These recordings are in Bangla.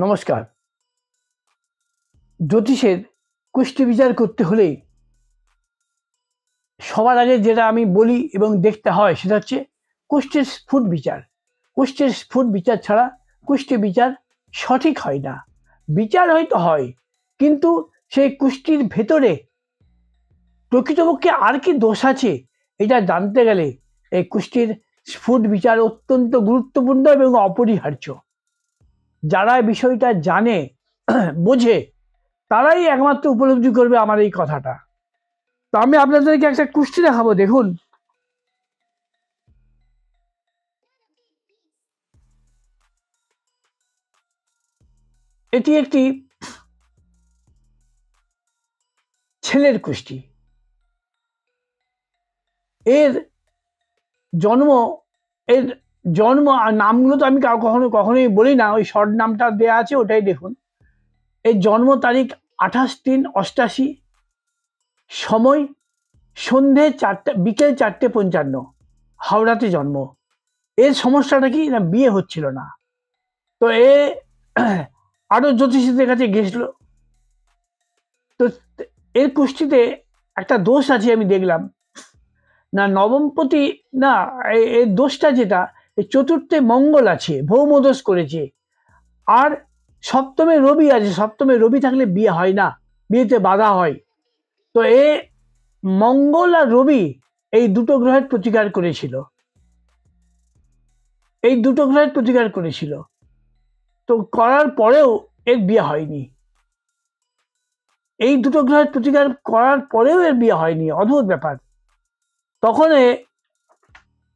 নমস্কার। জ্যোতিষের কুষ্টি বিচার করতে হলে সবার আগে যেটা আমি বলি এবং দেখতে হয় সেটা হচ্ছে কুষ্ঠের স্ফুট বিচার। কুষ্ঠের স্ফুট বিচার ছাড়া কুষ্টি বিচার সঠিক হয় না। বিচার হয়তো হয়, কিন্তু সেই কুষ্টির ভেতরে প্রকৃতপক্ষে আর কি দোষ আছে এটা জানতে গেলে এই কুষ্টির স্ফুট বিচার অত্যন্ত গুরুত্বপূর্ণ এবং অপরিহার্য। যারা বিষয়টা জানে বোঝে তারাই একমাত্র উপলব্ধি করবে আমার এই কথাটা। তো আমি আপনাদেরকে একটা কুষ্টি দেখাবো, দেখুন। এটি একটি ছেলের কুষ্টি। এর জন্ম আর নামগুলো তো আমি কখনোই বলি না, ওই শর্ট নামটা দেয়া আছে ওটাই দেখুন। এর জন্ম তারিখ 28/3/88, সময় সন্ধে 4টা, বিকেল 4:55, হাওড়াতে জন্ম। এর সমস্যাটা কি না, বিয়ে হচ্ছিল না। তো এ আরো জ্যোতিষীদের কাছে গেছিল। তো এর কুষ্টিতে একটা দোষ আছে আমি দেখলাম না, নবমপতি না, এর দোষটা যেটা, চতুর্থে মঙ্গল আছে, ভৌম দোষ করেছে, আর সপ্তমে রবি আছে। সপ্তমে রবি থাকলে বিয়ে হয় না, বিয়েতে বাধা হয়। তো এ মঙ্গল আর রবি এই দুটো গ্রহের প্রতিকার করেছিল, তো করার পরেও এর বিয়ে হয়নি। এই দুটো গ্রহের প্রতিকার করার পরেও এর বিয়ে হয়নি, অদ্ভুত ব্যাপার। তখন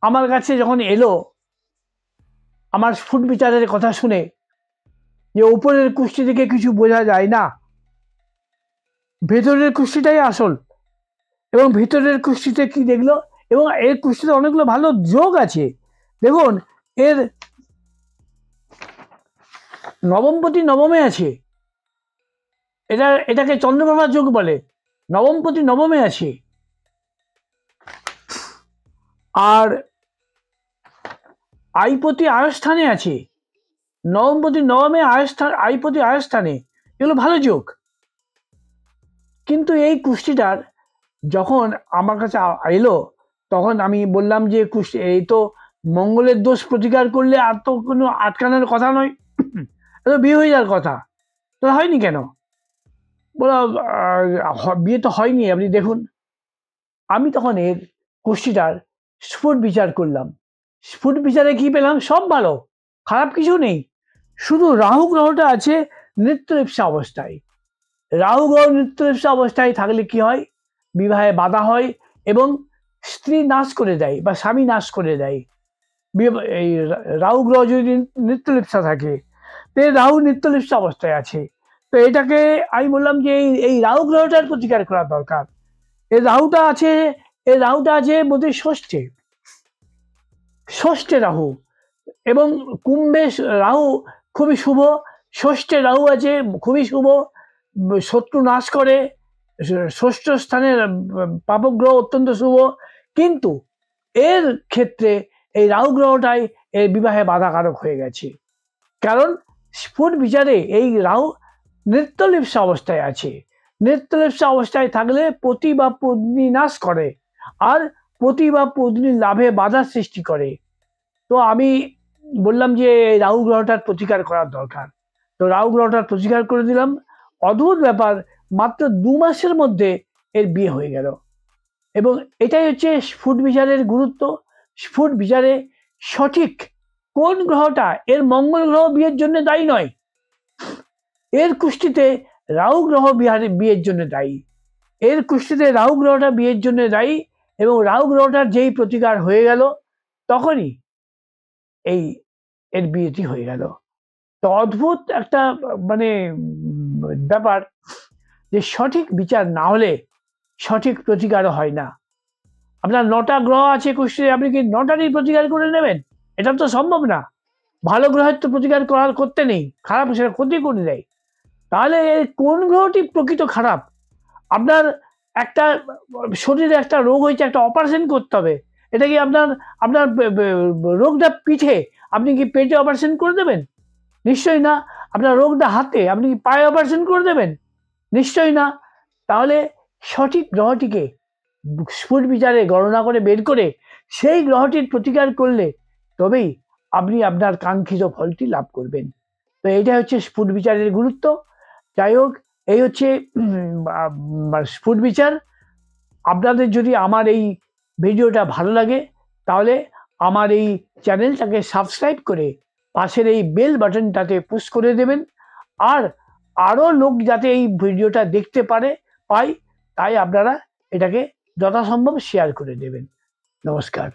আমার কাছে যখন এলো, আমার স্ফুট বিচারের কথা শুনে, যে উপরের কুষ্টি থেকে কিছু বোঝা যায় না, ভেতরের কুষ্টিটাই আসল। এবং ভিতরের কুষ্টিতে কি দেখলো, এবং এর কুষ্টিতে অনেকগুলো ভালো যোগ আছে। দেখুন, এর নবমপতি নবমে আছে, এটাকে চন্দ্রপ্রভা যোগ বলে। নবমপতি নবমে আছে, আর আইপতি আয়স্থানে আছে। নবমপতি নবমে, আইপতি আয়স্থানে, এগুলো ভালো যোগ। কিন্তু এই কুষ্টিটার যখন আমার কাছে এলো, তখন আমি বললাম যে কুষ্টি, এই তো মঙ্গলের দোষ প্রতিকার করলে আর তো কোনো আটকানোর কথা নয়, বিয়ে হয়ে যাওয়ার কথা, তো হয়নি কেন? বলো বিয়ে তো হয়নি, আপনি দেখুন। আমি তখন এর কুষ্টিটার স্ফুট বিচার করলাম। স্ফুট বিচারে কি পেলাম, সব ভালো, খারাপ কিছু নেই। শুধু রাহু গ্রহটা আছে নৃত্যলিপ্সা অবস্থায়। রাহু গ্রহ নৃত্যলিপ্সা অবস্থায় থাকলে কি হয়, বিবাহে বাধা হয় এবং স্ত্রী নাশ করে দেয় বা স্বামী নাশ করে দেয়। এই রাহু গ্রহ যদি নৃত্যলিপ্সা থাকে, তো রাহু নৃত্যলিপ্সা অবস্থায় আছে, তো এটাকে আমি বললাম যে এই রাহু গ্রহটার প্রতিকার করা দরকার। এই রাহুটা আছে বোধ হয় ষষ্ঠে রাহু, এবং কুম্ভে রাহু খুবই শুভ। ষষ্ঠে রাহু আছে, খুবই শুভ, শত্রু নাশ করে। ষষ্ঠ স্থানের পাপগ্রহ অত্যন্ত শুভ। কিন্তু এর ক্ষেত্রে এই রাহু গ্রহটাই এর বিবাহে বাধাকারক হয়ে গেছে। কারণ স্ফুট বিচারে এই রাহু নৃত্যলিপ্সা অবস্থায় আছে। নৃত্যলিপ্সা অবস্থায় থাকলে পতি বা পত্নী নাশ করে, আর পতি বা পত্নীর লাভে বাধা সৃষ্টি করে। তো আমি বললাম যে রাহু গ্রহটার প্রতিকার করার দরকার। তো রাহু গ্রহটার প্রতিকার করে দিলাম। অদ্ভুত ব্যাপার, মাত্র 2 মাসের মধ্যে এর বিয়ে হয়ে গেল। এবং এটাই হচ্ছে স্ফুট বিচারের গুরুত্ব। স্ফুট বিচারে সঠিক কোন গ্রহটা, এর মঙ্গল গ্রহ বিয়ের জন্য দায়ী নয়, এর কুষ্টিতে রাহু গ্রহ বিয়ের জন্য দায়ী। এর কুষ্টিতে রাহু গ্রহটা বিয়ের জন্য দায়ী, এবং রাহু গ্রহটার যেই প্রতিকার হয়ে গেল, তখনই এর বিয়েটি হয়ে গেল। তো অদ্ভুত একটা মানে ব্যাপার, যে সঠিক বিচার না হলে সঠিক প্রতিকারও হয় না। আপনার 9টা গ্রহ আছে কুষ্টিতে, আপনি কি 9টারই প্রতিকার করে নেবেন? এটা তো সম্ভব না। ভালো গ্রহের তো প্রতিকার করতে নেই, খারাপ সেটা ক্ষতি করে দেয়। তাহলে কোন গ্রহটি প্রকৃত খারাপ? আপনার একটা শরীরে একটা রোগ হয়েছে, একটা অপারেশন করতে হবে, এটা কি আপনার রোগটা পিঠে, আপনি কি পেটে অপারেশন করে দেবেন? নিশ্চয়ই না। আপনার রোগটা হাতে, আপনি কি পায়ে অপারেশন করে দেবেন? নিশ্চয়ই না। তাহলে সঠিক গ্রহটিকে স্ফুট বিচারে গণনা করে বের করে সেই গ্রহটির প্রতিকার করলে তবেই আপনি আপনার কাঙ্ক্ষিত ফলটি লাভ করবেন। তো এইটা হচ্ছে স্ফুট বিচারের গুরুত্ব। যাই হোক, এই হচ্ছে স্ফুট বিচার। আপনাদের যদি আমার এই ভিডিওটা ভালো লাগে তাহলে আমার এই চ্যানেলটাকে সাবস্ক্রাইব করে পাশের এই বেল বাটনটাতে পুশ করে দেবেন। আর আরও লোক যাতে এই ভিডিওটা দেখতে পায় তাই আপনারা এটাকে যথাসম্ভব শেয়ার করে দেবেন। নমস্কার।